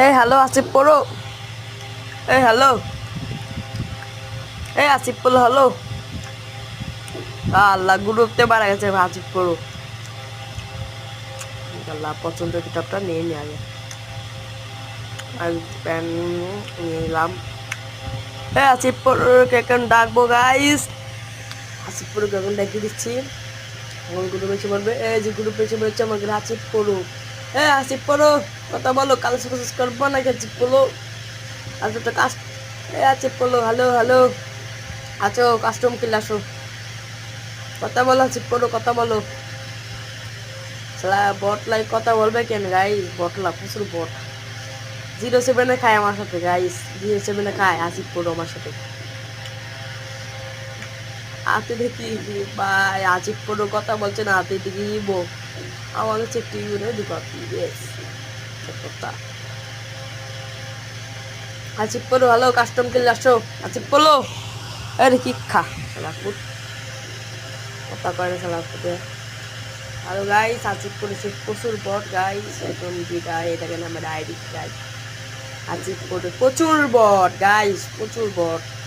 এই হ্যালো আসিফ পড়ো। এই হ্যালো, এই আসিফ পড়ো, হ্যালো। আল্লাহ গ্রুপতে মারা গেছে আসিফ পড়ো। আল্লাহ পছন্দের কিতাবটা নিয়ে নিয়ে আগে আর প্যান নিলাম। এই আসিফ পড়োকে এখন ডাকবো গাইস। আসিফ পড়োকে এখন ডেকে দিচ্ছি। এখন গ্রুপে এসে বলবে, এই যে গ্রুপে এসে বলছে আমাকে আসিফ পড়ো। এই আসিফ পড়ো, কথা বলো, কাল সাকসেস করবো নাকি আসিফ পড়ো? আর একটা কাজ, এই আসিফ পড়ো, হ্যালো হ্যালো, আছো কাস্টম কিল আসো, কথা বলো আসিফ পড়ো, কথা বলো। সালা বট লাই কথা বলবে কেন গাইস? বটলা প্রচুর বট। 07-এ খায় আমার সাথে গাইস, 07-এ খায় আসিফ পড়ো আমার সাথে। হাতে দেখি ভাই আসিফ পড়ো কথা বলছে না, হাতে দেখি ইবো আমার হচ্ছে একটু ইউরে দিবা প্লিজ কথা। আসিফ পড়ো, হ্যালো কাস্টম কিল আসো, আসিফ পড়ো। আরে কি খা শালা কুত, কথা কয় না শালা কুতে। হ্যালো গাইস, আসিফ পড়েছে প্রচুর বট গাইস, এখন বিদায় এটাকে নামে আইডি গাইস। আসিফ পড়ে প্রচুর বট গাইস, প্রচুর বট।